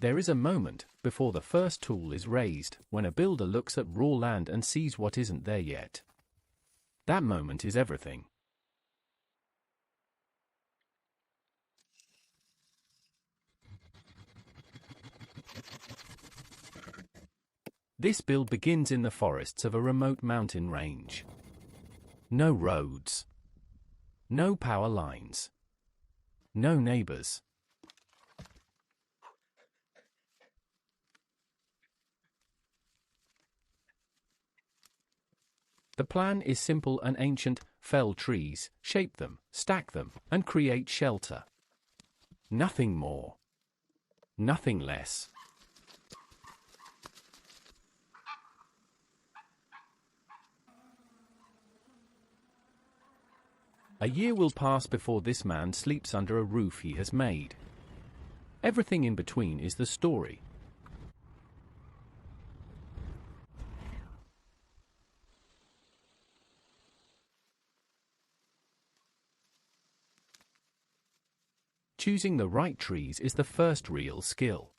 There is a moment before the first tool is raised when a builder looks at raw land and sees what isn't there yet. That moment is everything. This build begins in the forests of a remote mountain range. No roads. No power lines. No neighbors. The plan is simple and ancient: fell trees, shape them, stack them, and create shelter. Nothing more. Nothing less. A year will pass before this man sleeps under a roof he has made. Everything in between is the story. Choosing the right trees is the first real skill.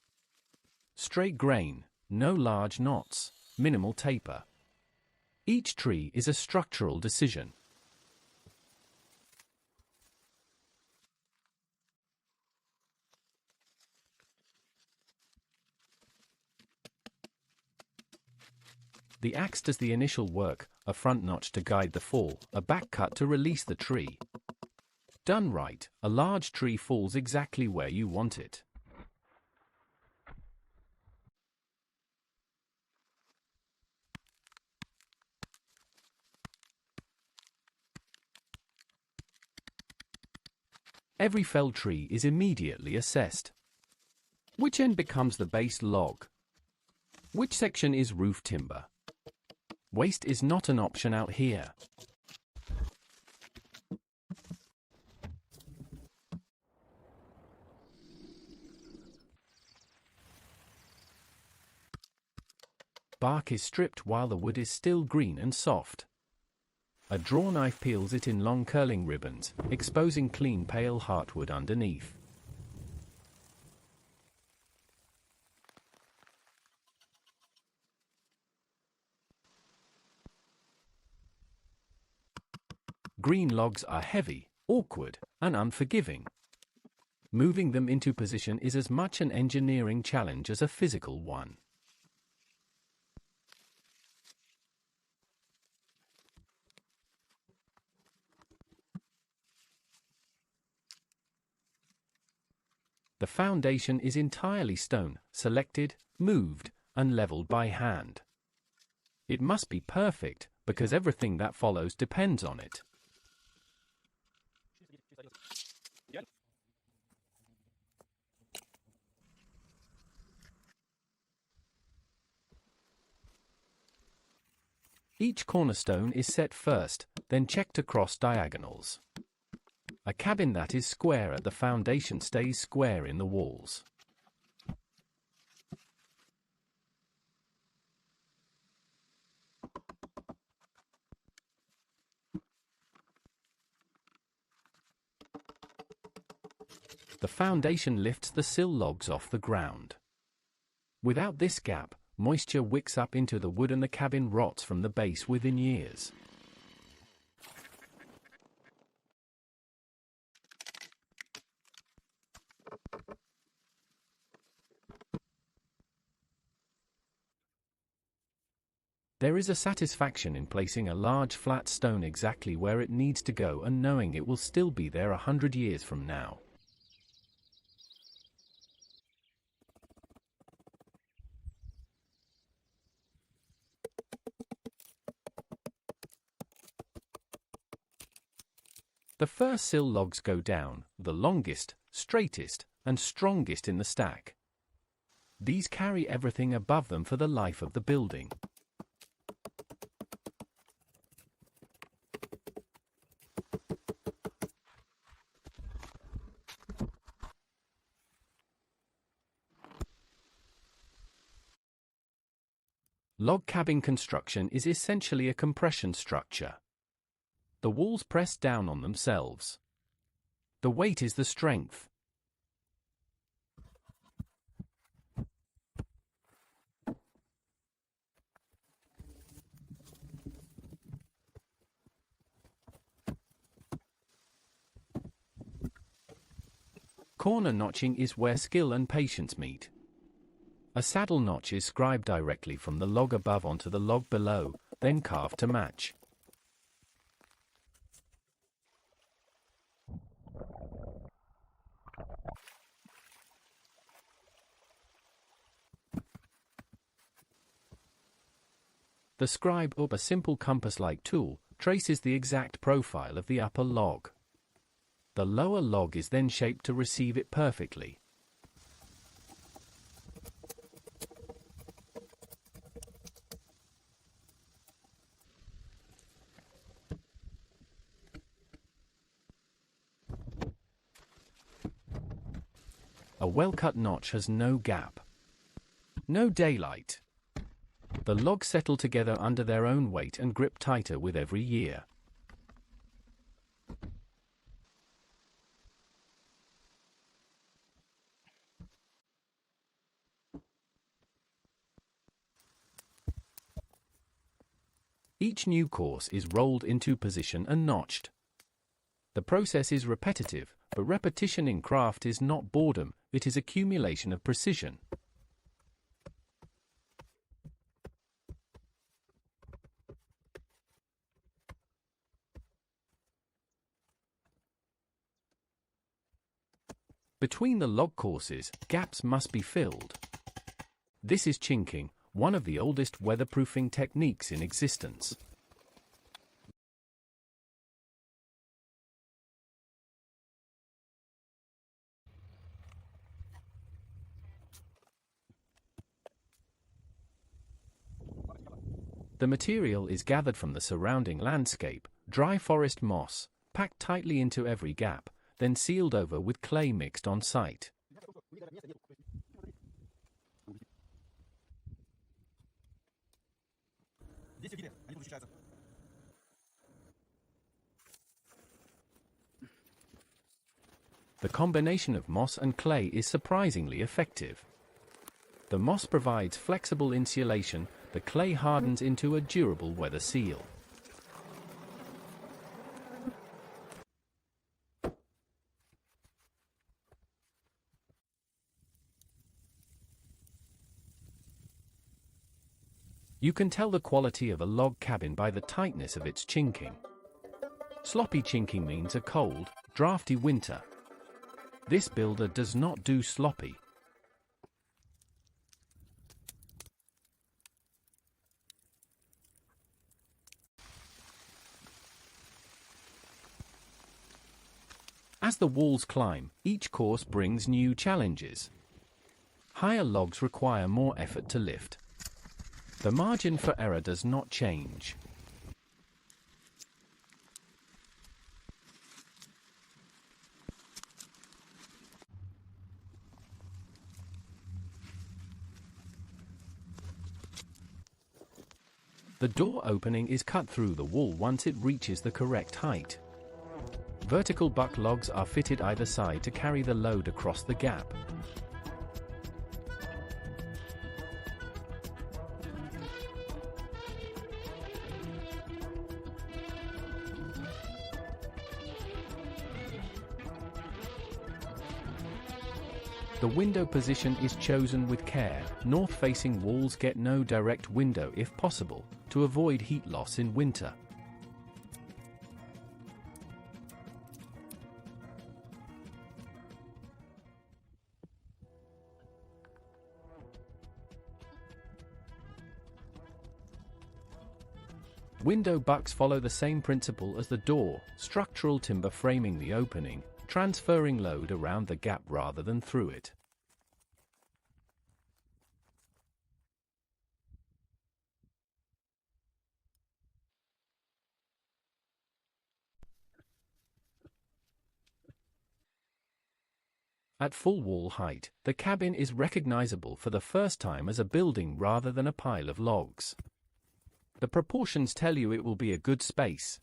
Straight grain, no large knots, minimal taper. Each tree is a structural decision. The axe does the initial work, a front notch to guide the fall, a back cut to release the tree. Done right, a large tree falls exactly where you want it. Every felled tree is immediately assessed. Which end becomes the base log? Which section is roof timber? Waste is not an option out here. Bark is stripped while the wood is still green and soft. A draw knife peels it in long curling ribbons, exposing clean pale heartwood underneath. Green logs are heavy, awkward, and unforgiving. Moving them into position is as much an engineering challenge as a physical one. The foundation is entirely stone, selected, moved, and leveled by hand. It must be perfect, because everything that follows depends on it. Each cornerstone is set first, then checked across diagonals. A cabin that is square at the foundation stays square in the walls. The foundation lifts the sill logs off the ground. Without this gap, moisture wicks up into the wood and the cabin rots from the base within years. There is a satisfaction in placing a large flat stone exactly where it needs to go and knowing it will still be there 100 years from now. The first sill logs go down, the longest, straightest, and strongest in the stack. These carry everything above them for the life of the building. Log cabin construction is essentially a compression structure. The walls press down on themselves. The weight is the strength. Corner notching is where skill and patience meet. A saddle notch is scribed directly from the log above onto the log below, then carved to match. The scribe, or a simple compass-like tool, traces the exact profile of the upper log. The lower log is then shaped to receive it perfectly. A well-cut notch has no gap. No daylight. The logs settle together under their own weight and grip tighter with every year. Each new course is rolled into position and notched. The process is repetitive, but repetition in craft is not boredom, it is accumulation of precision. Between the log courses, gaps must be filled. This is chinking, one of the oldest weatherproofing techniques in existence. The material is gathered from the surrounding landscape, dry forest moss, packed tightly into every gap, then sealed over with clay mixed on site. The combination of moss and clay is surprisingly effective. The moss provides flexible insulation, the clay hardens into a durable weather seal. You can tell the quality of a log cabin by the tightness of its chinking. Sloppy chinking means a cold, drafty winter. This builder does not do sloppy. As the walls climb, each course brings new challenges. Higher logs require more effort to lift. The margin for error does not change. The door opening is cut through the wall once it reaches the correct height. Vertical buck logs are fitted either side to carry the load across the gap. The window position is chosen with care. North-facing walls get no direct window if possible, to avoid heat loss in winter. Window bucks follow the same principle as the door, structural timber framing the opening, transferring load around the gap rather than through it. At full wall height, the cabin is recognizable for the first time as a building rather than a pile of logs. The proportions tell you it will be a good space.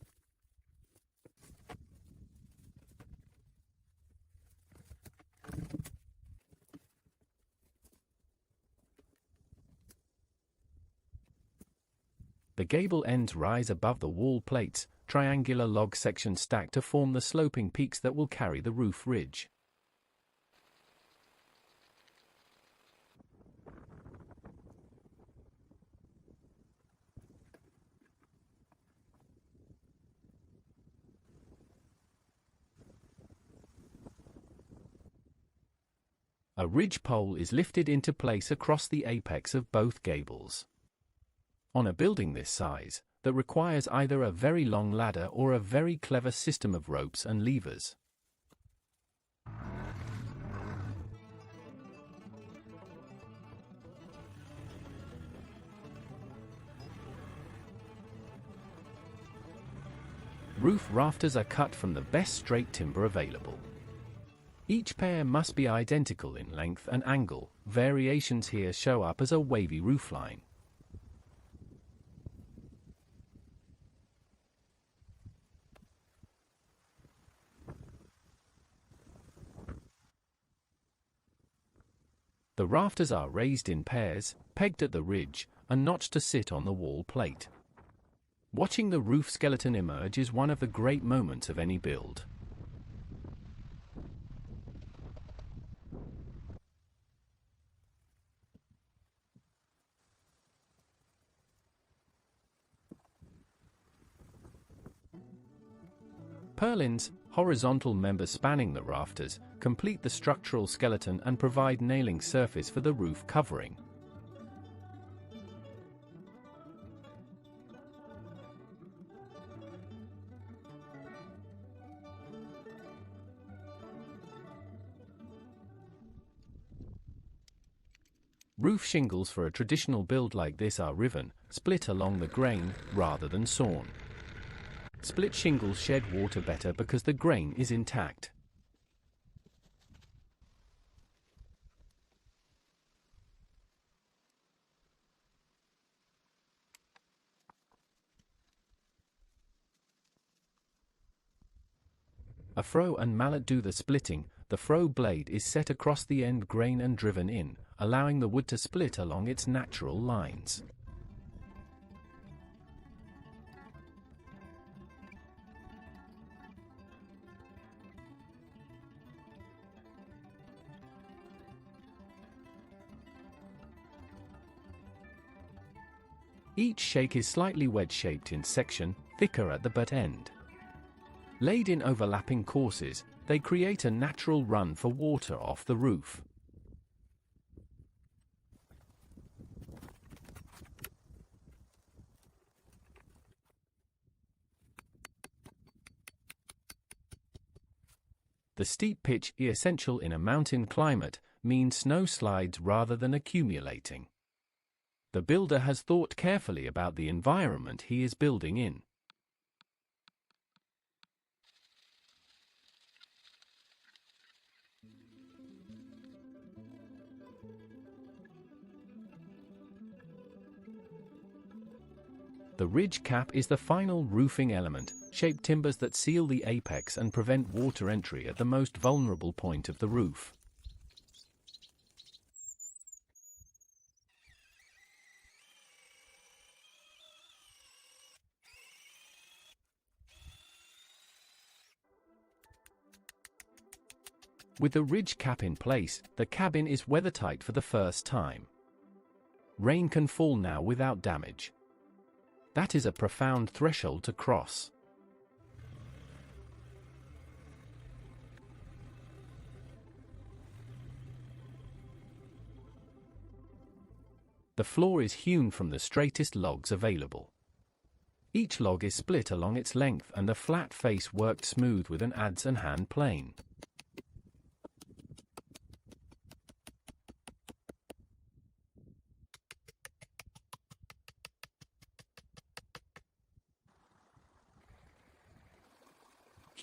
The gable ends rise above the wall plates, triangular log sections stacked to form the sloping peaks that will carry the roof ridge. A ridge pole is lifted into place across the apex of both gables. On a building this size, that requires either a very long ladder or a very clever system of ropes and levers. Roof rafters are cut from the best straight timber available. Each pair must be identical in length and angle. Variations here show up as a wavy roofline. The rafters are raised in pairs, pegged at the ridge, and notched to sit on the wall plate. Watching the roof skeleton emerge is one of the great moments of any build. Purlins, horizontal members spanning the rafters, complete the structural skeleton and provide nailing surface for the roof covering. Roof shingles for a traditional build like this are riven, split along the grain, rather than sawn. Split shingles shed water better because the grain is intact. A froe and mallet do the splitting. The froe blade is set across the end grain and driven in, allowing the wood to split along its natural lines. Each shake is slightly wedge-shaped in section, thicker at the butt end. Laid in overlapping courses, they create a natural run for water off the roof. The steep pitch, essential in a mountain climate, means snow slides rather than accumulating. The builder has thought carefully about the environment he is building in. The ridge cap is the final roofing element, shaped timbers that seal the apex and prevent water entry at the most vulnerable point of the roof. With the ridge cap in place, the cabin is weathertight for the first time. Rain can fall now without damage. That is a profound threshold to cross. The floor is hewn from the straightest logs available. Each log is split along its length and the flat face worked smooth with an adze and hand plane.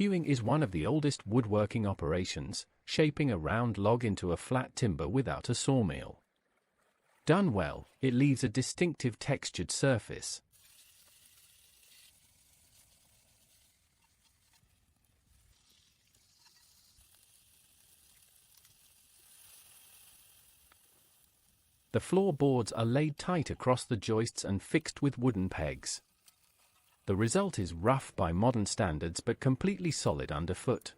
Hewing is one of the oldest woodworking operations, shaping a round log into a flat timber without a sawmill. Done well, it leaves a distinctive textured surface. The floorboards are laid tight across the joists and fixed with wooden pegs. The result is rough by modern standards but completely solid underfoot.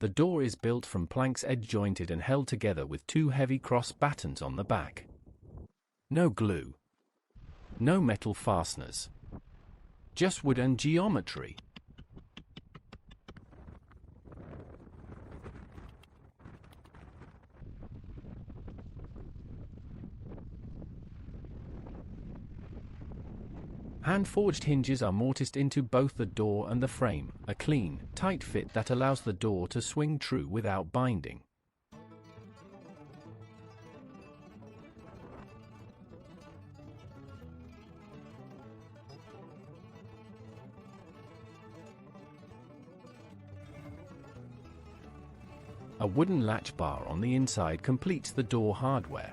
The door is built from planks edge-jointed and held together with two heavy cross battens on the back. No glue. No metal fasteners. Just wood and geometry. Hand-forged hinges are mortised into both the door and the frame, a clean, tight fit that allows the door to swing true without binding. A wooden latch bar on the inside completes the door hardware.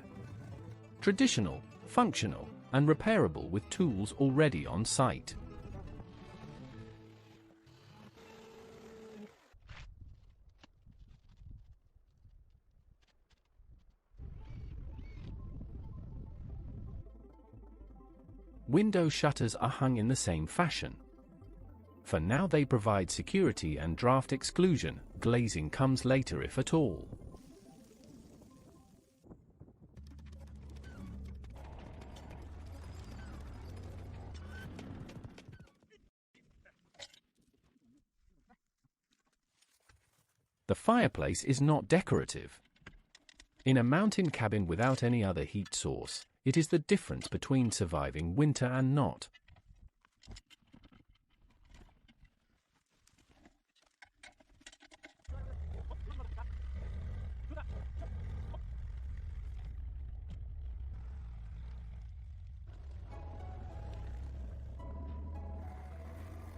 Traditional, functional, and repairable with tools already on site. Window shutters are hung in the same fashion. For now they provide security and draft exclusion, glazing comes later if at all. The fireplace is not decorative. In a mountain cabin without any other heat source, it is the difference between surviving winter and not.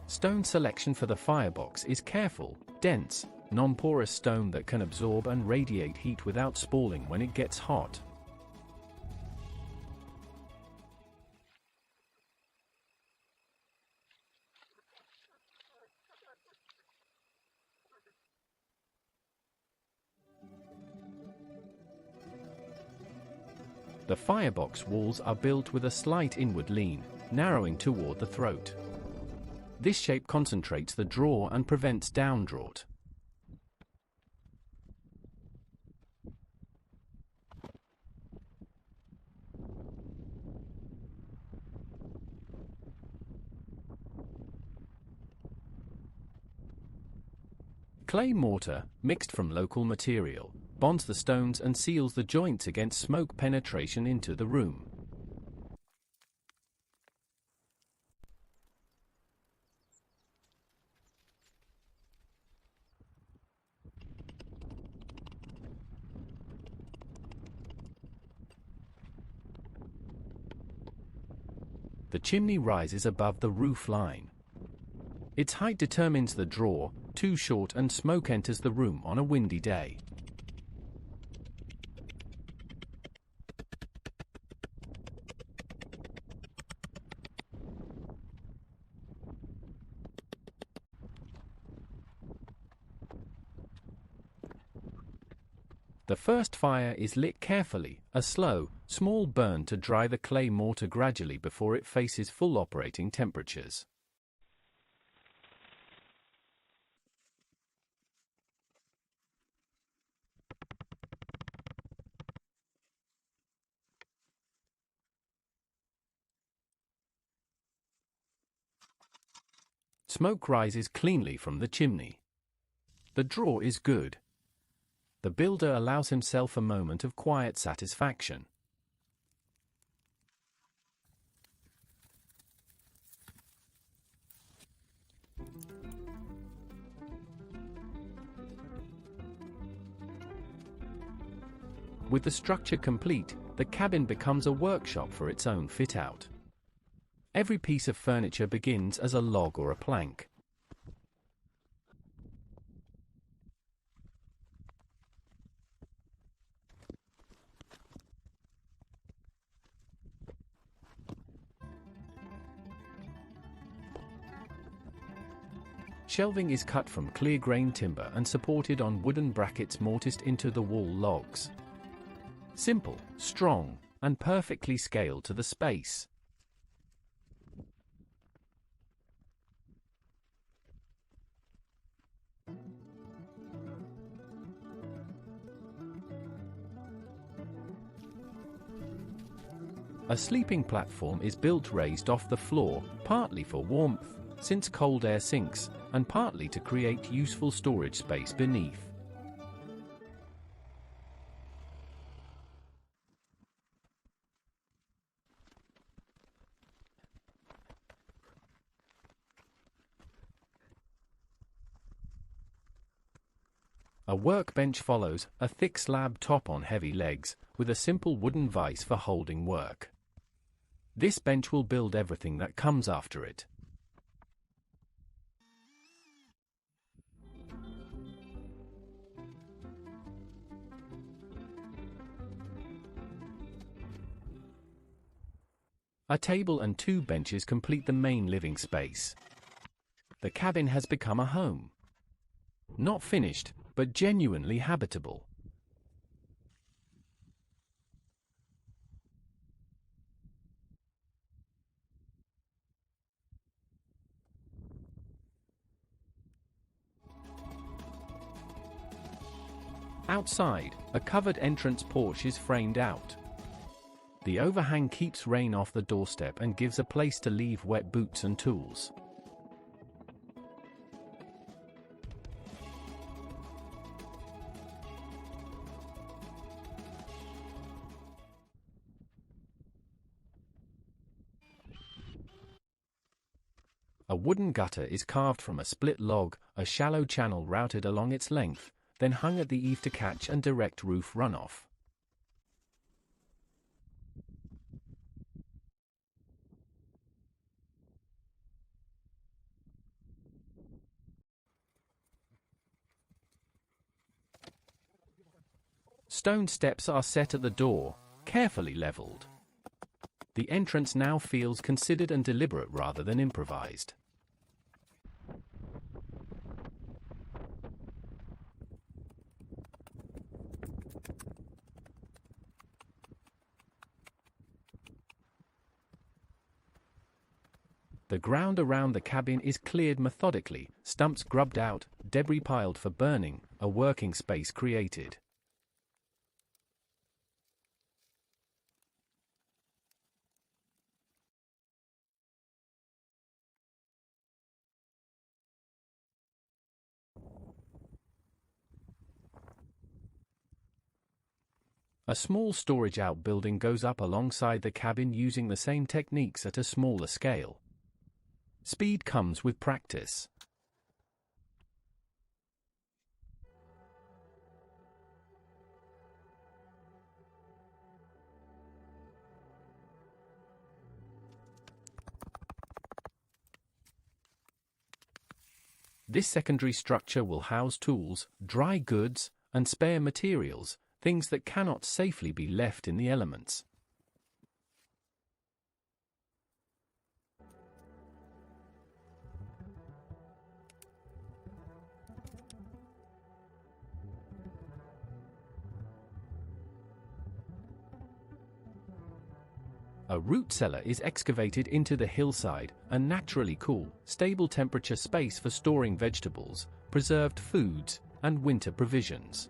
Stone selection for the firebox is careful, dense, non-porous stone that can absorb and radiate heat without spalling when it gets hot. The firebox walls are built with a slight inward lean, narrowing toward the throat. This shape concentrates the draw and prevents downdraft. Clay mortar, mixed from local material, bonds the stones and seals the joints against smoke penetration into the room. The chimney rises above the roof line. Its height determines the draw, too short and smoke enters the room on a windy day. The first fire is lit carefully, a slow, small burn to dry the clay mortar gradually before it faces full operating temperatures. Smoke rises cleanly from the chimney. The draw is good. The builder allows himself a moment of quiet satisfaction. With the structure complete, the cabin becomes a workshop for its own fit-out. Every piece of furniture begins as a log or a plank. Shelving is cut from clear-grain timber and supported on wooden brackets mortised into the wall logs. Simple, strong, and perfectly scaled to the space. A sleeping platform is built raised off the floor, partly for warmth, since cold air sinks, and partly to create useful storage space beneath. A workbench follows, a thick slab top on heavy legs, with a simple wooden vise for holding work. This bench will build everything that comes after it. A table and 2 benches complete the main living space. The cabin has become a home. Not finished, but genuinely habitable. Outside, a covered entrance porch is framed out. The overhang keeps rain off the doorstep and gives a place to leave wet boots and tools. A wooden gutter is carved from a split log, a shallow channel routed along its length, then hung at the eave to catch and direct roof runoff. Stone steps are set at the door, carefully leveled. The entrance now feels considered and deliberate rather than improvised. The ground around the cabin is cleared methodically, stumps grubbed out, debris piled for burning, a working space created. A small storage outbuilding goes up alongside the cabin using the same techniques at a smaller scale. Speed comes with practice. This secondary structure will house tools, dry goods, and spare materials, things that cannot safely be left in the elements. A root cellar is excavated into the hillside, a naturally cool, stable temperature space for storing vegetables, preserved foods, and winter provisions.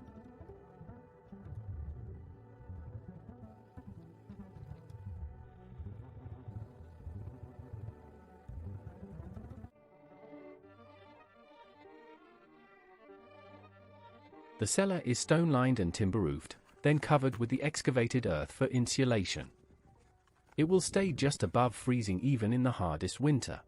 The cellar is stone-lined and timber-roofed, then covered with the excavated earth for insulation. It will stay just above freezing even in the hardest winter.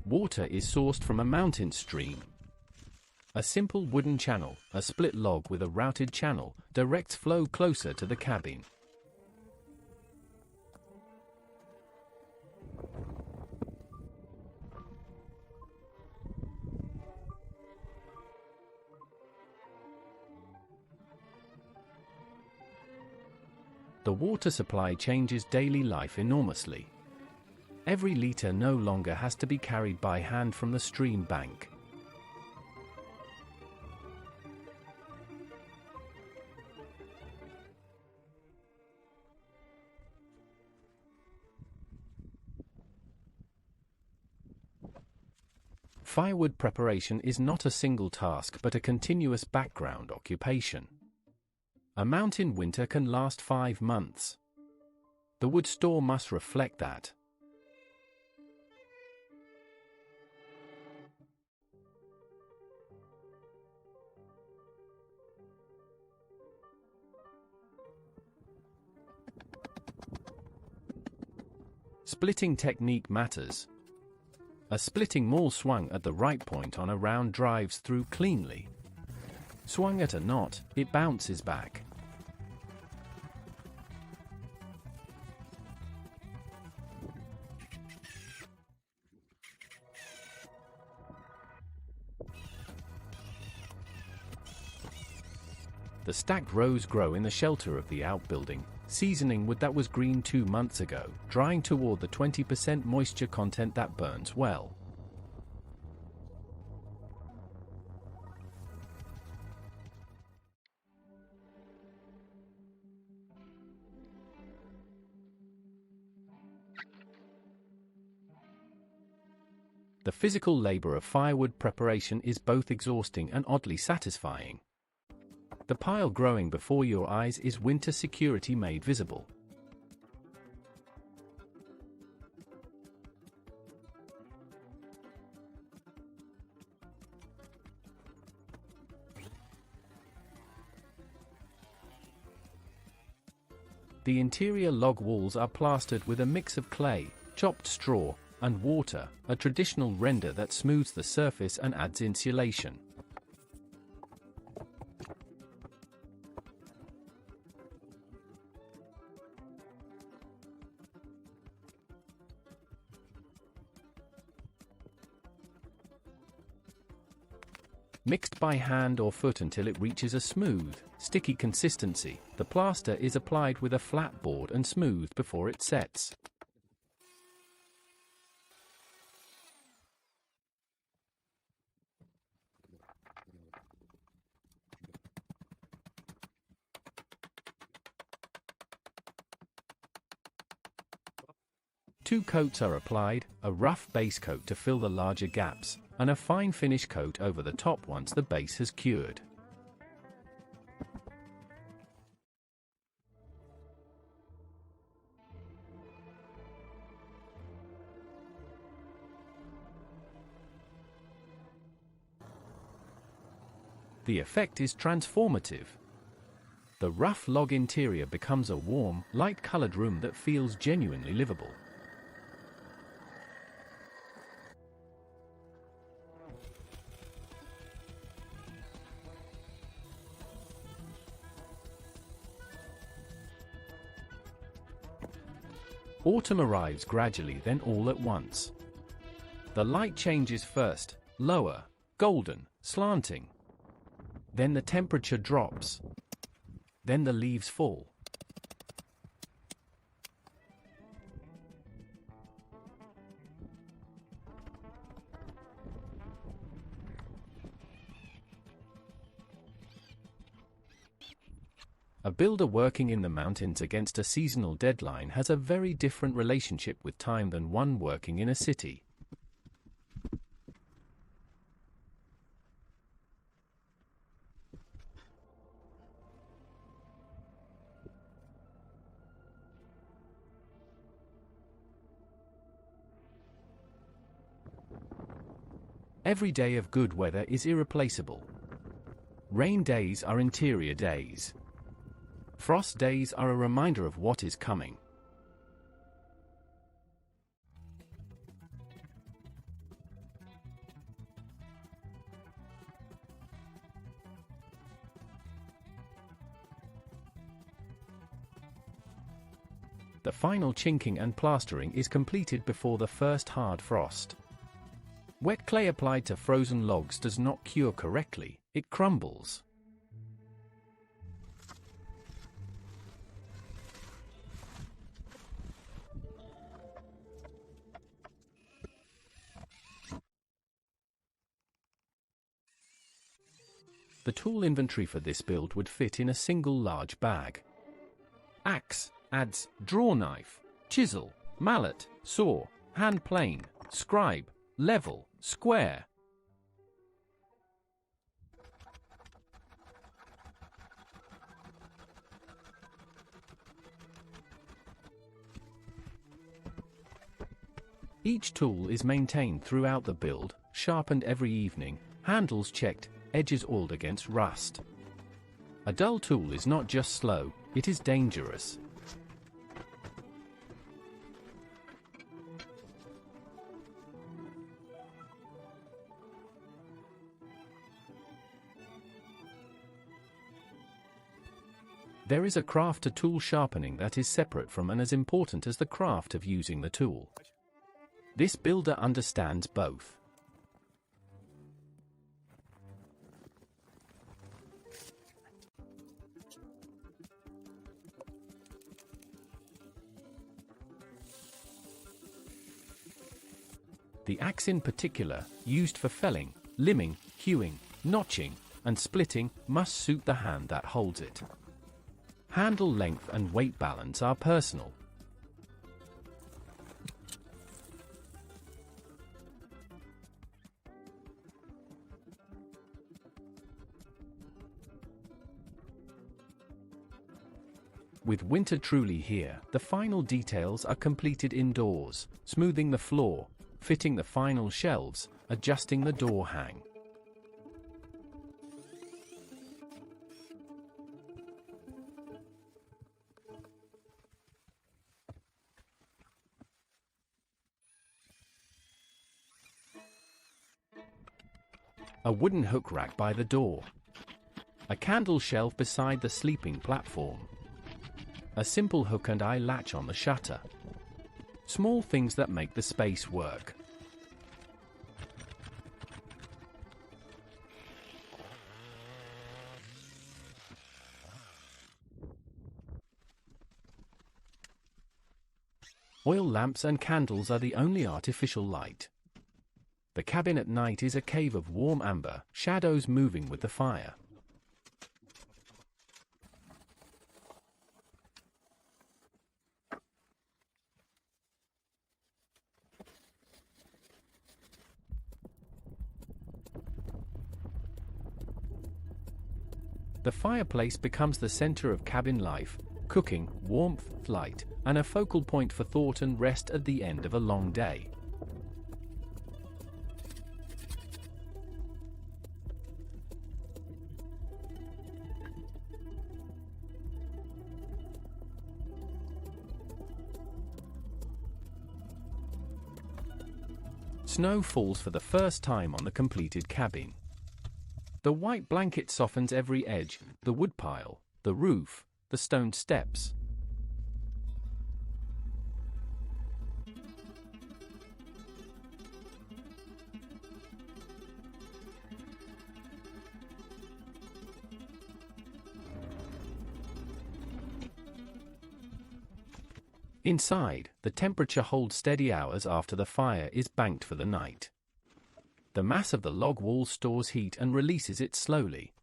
Water is sourced from a mountain stream. A simple wooden channel, a split log with a routed channel, directs flow closer to the cabin. The water supply changes daily life enormously. Every liter no longer has to be carried by hand from the stream bank. Firewood preparation is not a single task but a continuous background occupation. A mountain winter can last 5 months. The wood store must reflect that. Splitting technique matters. A splitting maul swung at the right point on a round drives through cleanly. Swung at a knot, it bounces back. The stacked rows grow in the shelter of the outbuilding, seasoning wood that was green 2 months ago, drying toward the 20% moisture content that burns well. The physical labor of firewood preparation is both exhausting and oddly satisfying. The pile growing before your eyes is winter security made visible. The interior log walls are plastered with a mix of clay, chopped straw, and water, a traditional render that smooths the surface and adds insulation. Mixed by hand or foot until it reaches a smooth, sticky consistency, the plaster is applied with a flat board and smoothed before it sets. Two coats are applied, a rough base coat to fill the larger gaps, and a fine finish coat over the top once the base has cured. The effect is transformative. The rough log interior becomes a warm, light-colored room that feels genuinely livable. Autumn arrives gradually, then all at once. The light changes first, lower, golden, slanting. Then the temperature drops. Then the leaves fall. A builder working in the mountains against a seasonal deadline has a very different relationship with time than one working in a city. Every day of good weather is irreplaceable. Rain days are interior days. Frost days are a reminder of what is coming. The final chinking and plastering is completed before the first hard frost. Wet clay applied to frozen logs does not cure correctly, it crumbles. The tool inventory for this build would fit in a single large bag. Axe, adze, draw knife, chisel, mallet, saw, hand plane, scribe, level, square, Each tool is maintained throughout the build, sharpened every evening, handles checked, edges oiled against rust. A dull tool is not just slow, it is dangerous. There is a craft to tool sharpening that is separate from and as important as the craft of using the tool. This builder understands both. The axe in particular, used for felling, limbing, hewing, notching, and splitting, must suit the hand that holds it. Handle length and weight balance are personal. With winter truly here, the final details are completed indoors, smoothing the floor, fitting the final shelves, adjusting the door hang. A wooden hook rack by the door. A candle shelf beside the sleeping platform. A simple hook and eye latch on the shutter. Small things that make the space work. Oil lamps and candles are the only artificial light. The cabin at night is a cave of warm amber, shadows moving with the fire. The fireplace becomes the center of cabin life, cooking, warmth, light, and a focal point for thought and rest at the end of a long day. Snow falls for the first time on the completed cabin. The white blanket softens every edge, the woodpile, the roof, the stone steps. Inside, the temperature holds steady hours after the fire is banked for the night. The mass of the log wall stores heat and releases it slowly.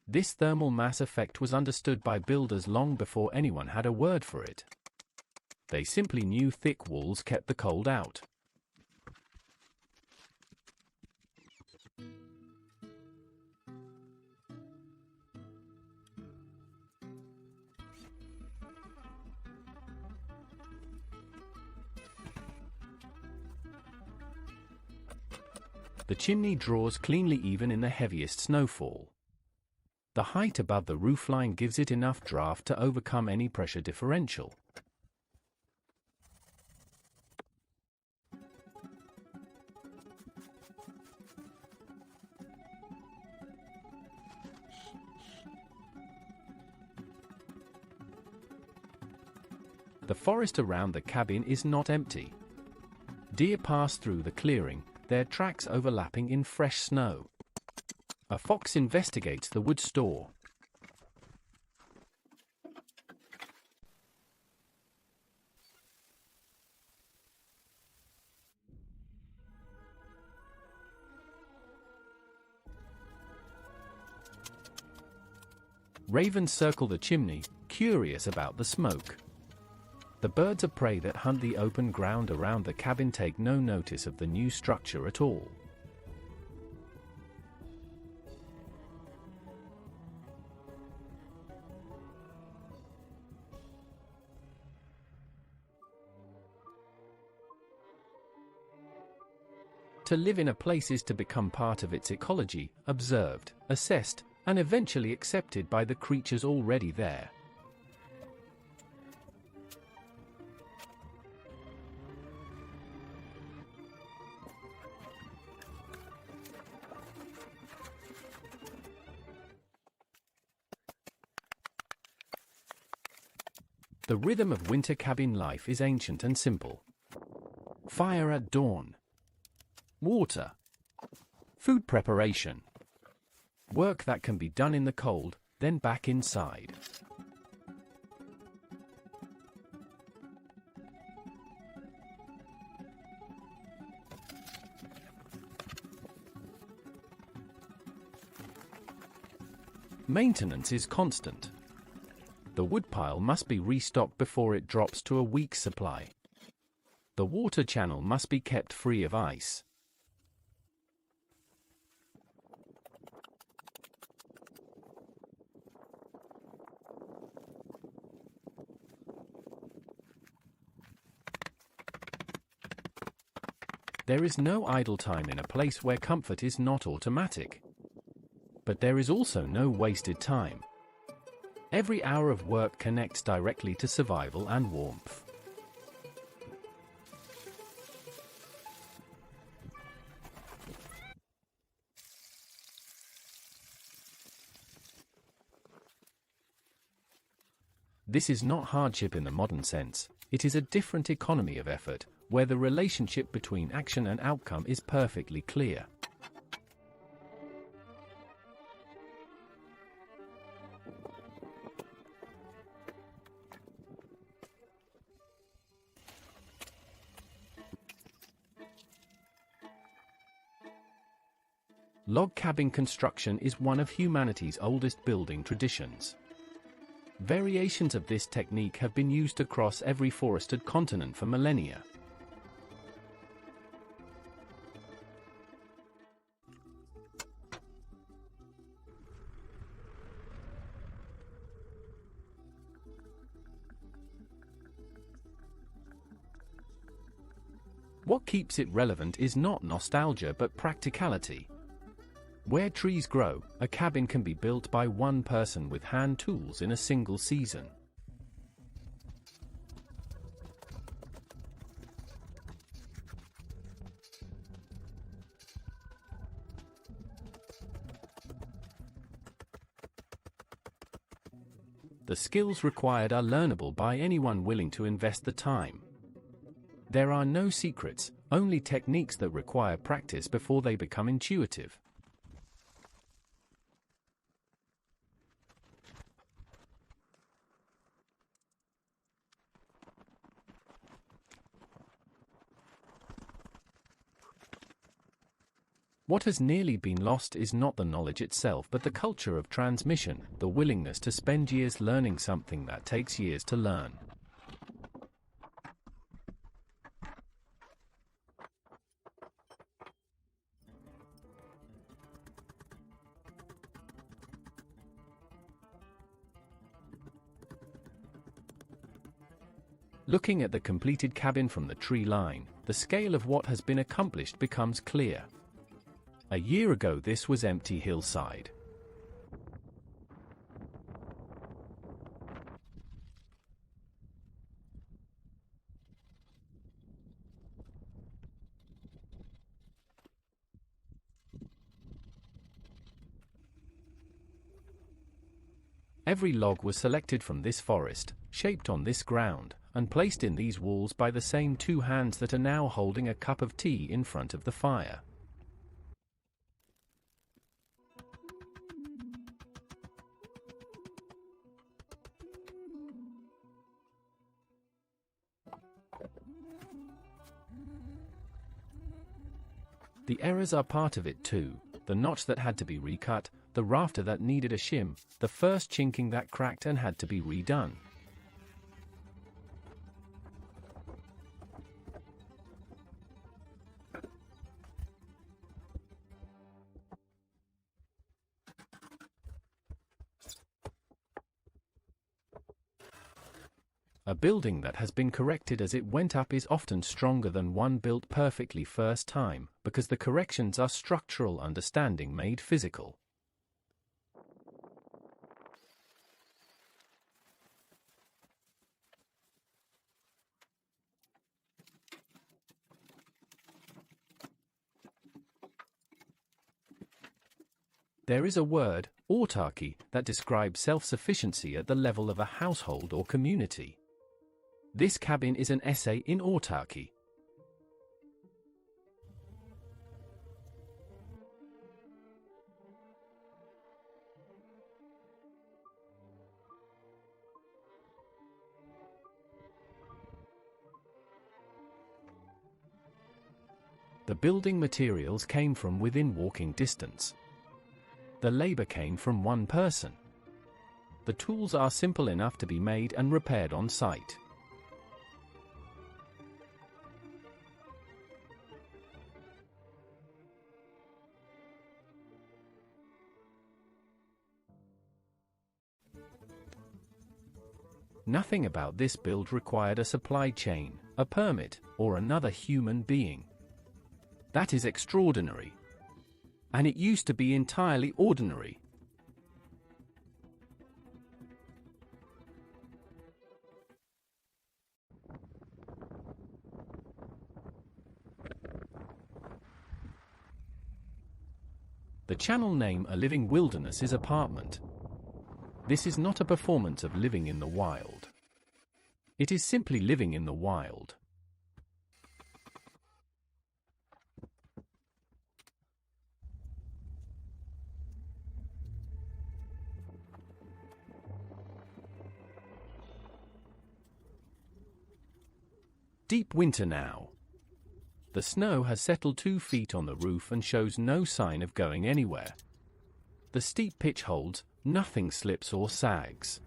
This thermal mass effect was understood by builders long before anyone had a word for it. They simply knew thick walls kept the cold out. The chimney draws cleanly even in the heaviest snowfall. The height above the roofline gives it enough draft to overcome any pressure differential. The forest around the cabin is not empty. Deer pass through the clearing, their tracks overlapping in fresh snow. A fox investigates the wood store. Ravens circle the chimney, curious about the smoke. The birds of prey that hunt the open ground around the cabin take no notice of the new structure at all. To live in a place is to become part of its ecology, observed, assessed, and eventually accepted by the creatures already there. The rhythm of winter cabin life is ancient and simple. Fire at dawn. Water. Food preparation. Work that can be done in the cold, then back inside. Maintenance is constant. The woodpile must be restocked before it drops to a week's supply. The water channel must be kept free of ice. There is no idle time in a place where comfort is not automatic. But there is also no wasted time. Every hour of work connects directly to survival and warmth. This is not hardship in the modern sense, it is a different economy of effort, where the relationship between action and outcome is perfectly clear. Log cabin construction is one of humanity's oldest building traditions. Variations of this technique have been used across every forested continent for millennia. What keeps it relevant is not nostalgia but practicality. Where trees grow, a cabin can be built by one person with hand tools in a single season. The skills required are learnable by anyone willing to invest the time. There are no secrets, only techniques that require practice before they become intuitive. What has nearly been lost is not the knowledge itself but the culture of transmission, the willingness to spend years learning something that takes years to learn. Looking at the completed cabin from the tree line, the scale of what has been accomplished becomes clear. A year ago this was empty hillside. Every log was selected from this forest, shaped on this ground, and placed in these walls by the same two hands that are now holding a cup of tea in front of the fire. The errors are part of it too, the notch that had to be recut, the rafter that needed a shim, the first chinking that cracked and had to be redone. A building that has been corrected as it went up is often stronger than one built perfectly first time, because the corrections are structural understanding made physical. There is a word, autarky, that describes self-sufficiency at the level of a household or community. This cabin is an essay in autarky. The building materials came from within walking distance. The labor came from one person. The tools are simple enough to be made and repaired on site. Nothing about this build required a supply chain, a permit, or another human being. That is extraordinary. And it used to be entirely ordinary. The channel name A Living Wilderness is apartment. This is not a performance of living in the wild. It is simply living in the wild. Deep winter now. The snow has settled 2 feet on the roof and shows no sign of going anywhere. The steep pitch holds, nothing slips or sags.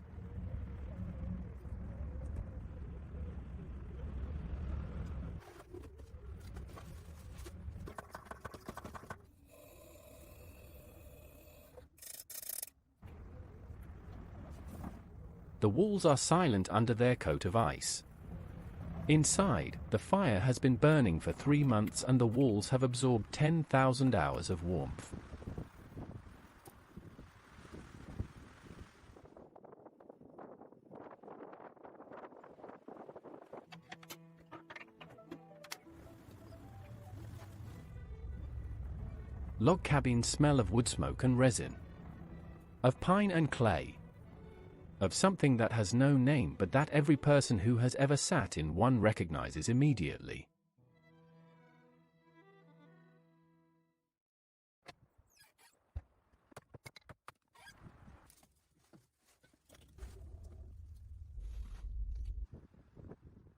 The walls are silent under their coat of ice. Inside, the fire has been burning for 3 months and the walls have absorbed 10,000 hours of warmth. Log cabins smell of wood smoke and resin, of pine and clay, of something that has no name but that every person who has ever sat in one recognizes immediately.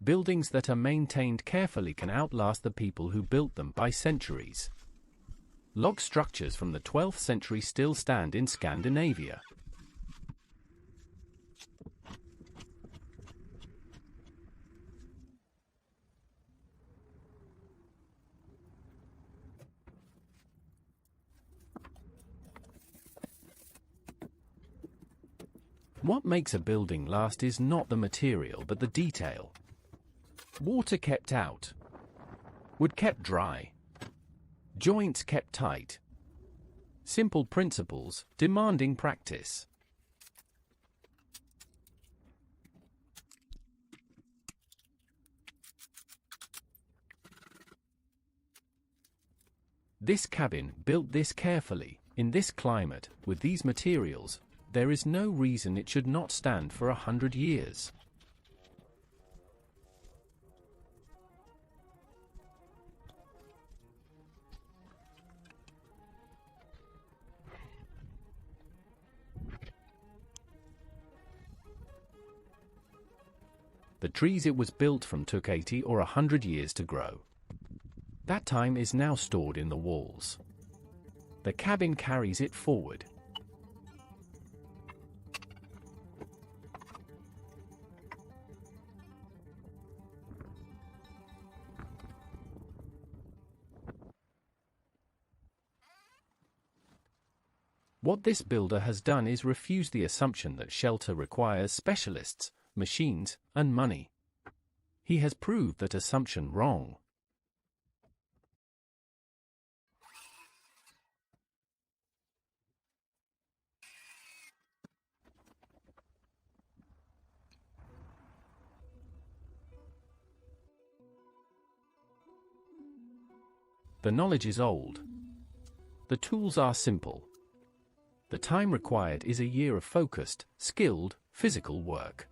Buildings that are maintained carefully can outlast the people who built them by centuries. Log structures from the 12th century still stand in Scandinavia. What makes a building last is not the material but the detail. Water kept out. Wood kept dry. Joints kept tight. Simple principles, demanding practice. This cabin, built this carefully, in this climate, with these materials, there is no reason it should not stand for 100 years. The trees it was built from took 80 or 100 years to grow. That time is now stored in the walls. The cabin carries it forward. What this builder has done is refuse the assumption that shelter requires specialists, machines, and money. He has proved that assumption wrong. The knowledge is old. The tools are simple. The time required is a year of focused, skilled, physical work.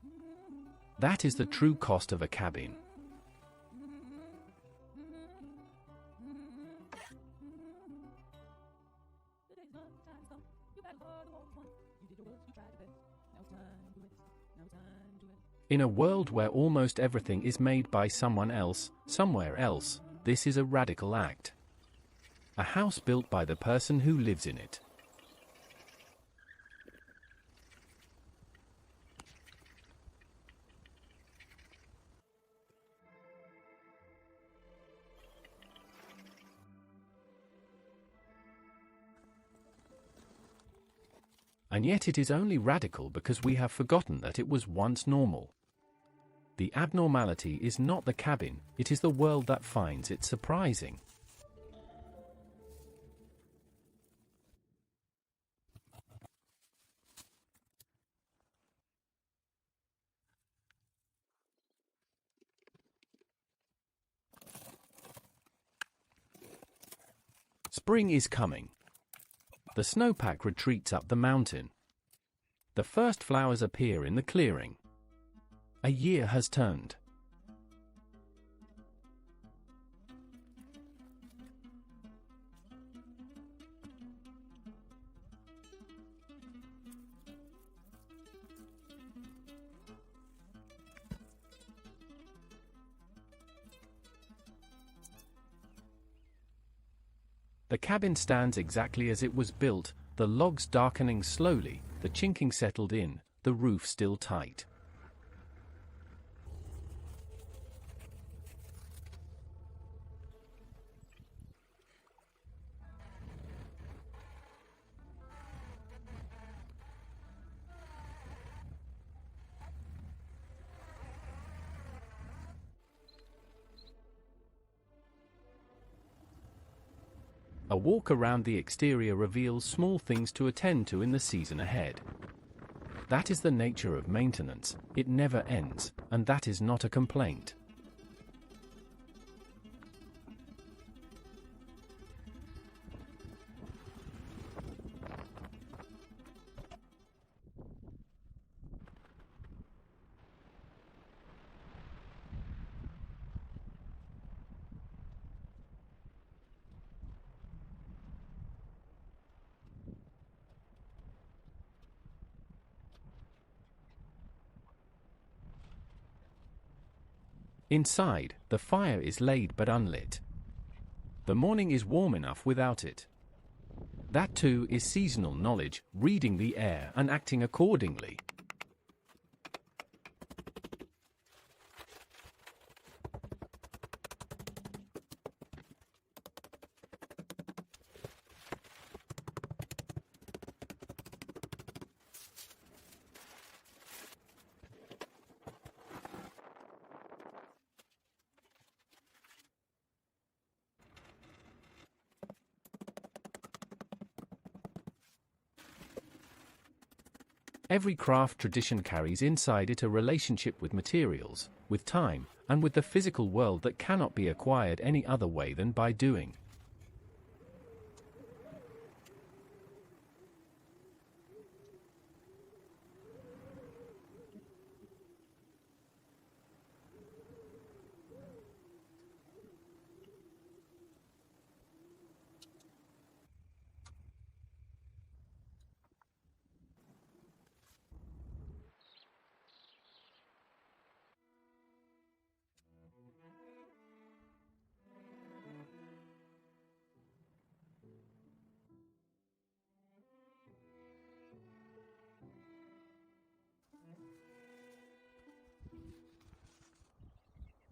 That is the true cost of a cabin. In a world where almost everything is made by someone else, somewhere else, this is a radical act. A house built by the person who lives in it. And yet it is only radical because we have forgotten that it was once normal. The abnormality is not the cabin, it is the world that finds it surprising. Spring is coming. The snowpack retreats up the mountain. The first flowers appear in the clearing. A year has turned. The cabin stands exactly as it was built, the logs darkening slowly, the chinking settled in, the roof still tight. A walk around the exterior reveals small things to attend to in the season ahead. That is the nature of maintenance, it never ends, and that is not a complaint. Inside, the fire is laid but unlit. The morning is warm enough without it. That too is seasonal knowledge, reading the air and acting accordingly. Every craft tradition carries inside it a relationship with materials, with time, and with the physical world that cannot be acquired any other way than by doing.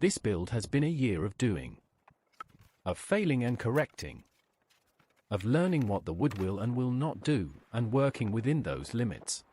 This build has been a year of doing, of failing and correcting, of learning what the wood will and will not do, and working within those limits.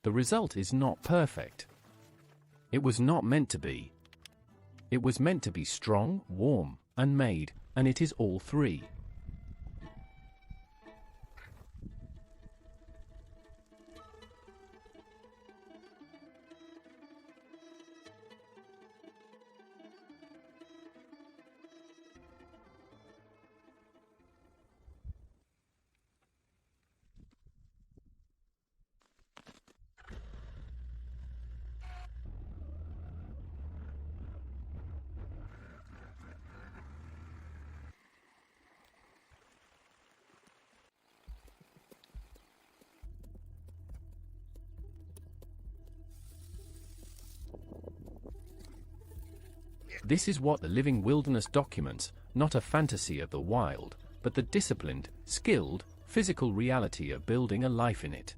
The result is not perfect. It was not meant to be. It was meant to be strong, warm, and made, and it is all three. This is what the living wilderness documents, not a fantasy of the wild, but the disciplined, skilled, physical reality of building a life in it.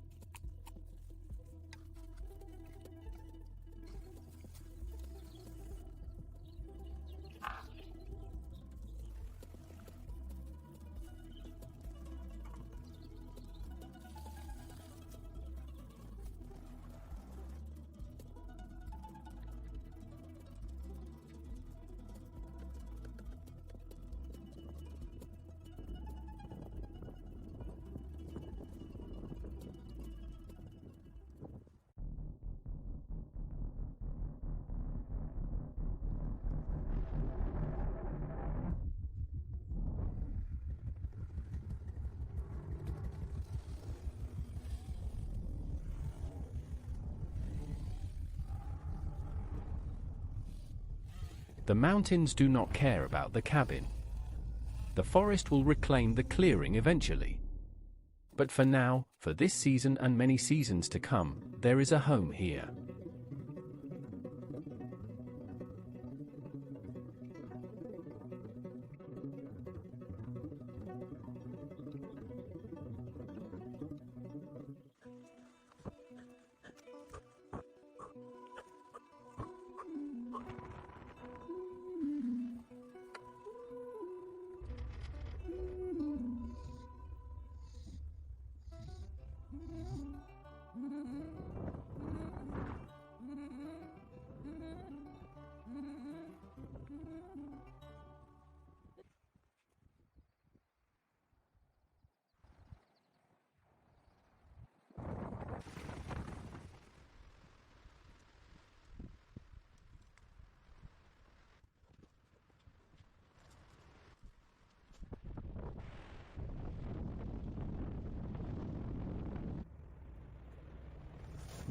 The mountains do not care about the cabin. The forest will reclaim the clearing eventually. But for now, for this season and many seasons to come, there is a home here.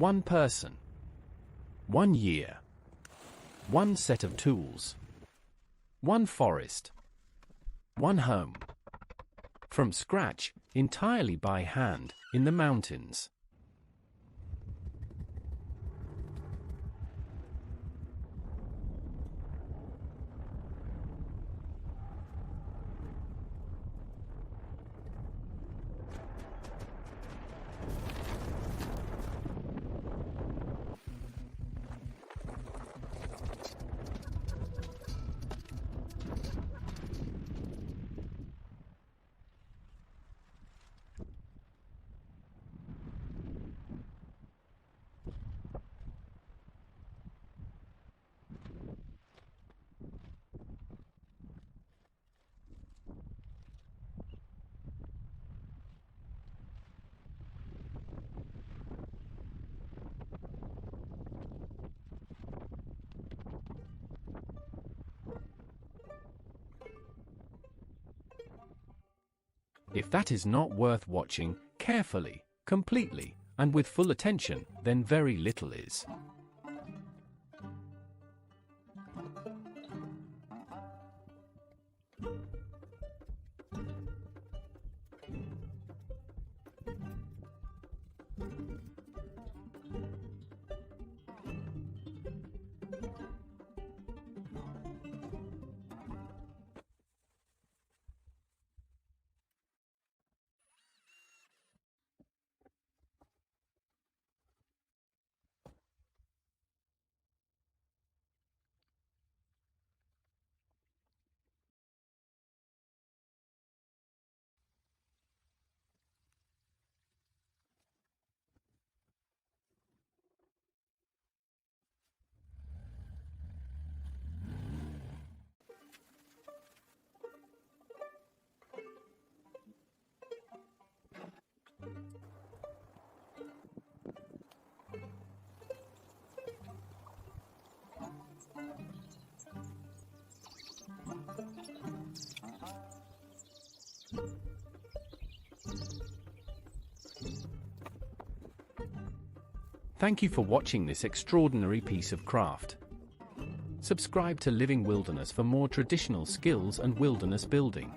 One person. 1 year. One set of tools. One forest. One home. From scratch, entirely by hand, in the mountains. If that is not worth watching carefully, completely, and with full attention, then very little is. Thank you for watching this extraordinary piece of craft. Subscribe to Living Wilderness for more traditional skills and wilderness building.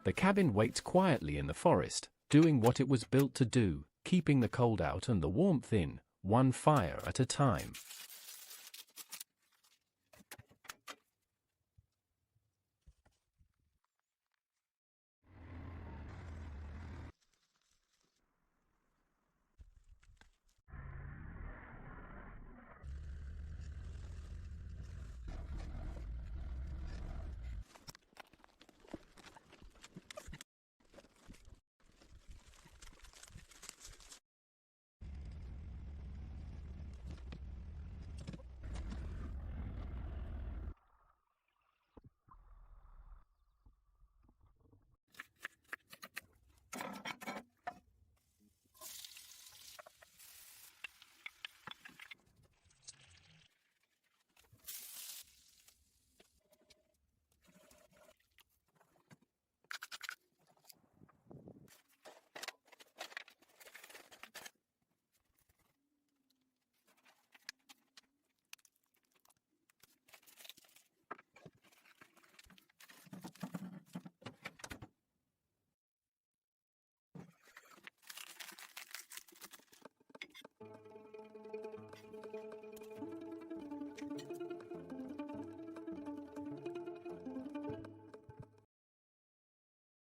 The cabin waits quietly in the forest, doing what it was built to do, keeping the cold out and the warmth in, one fire at a time.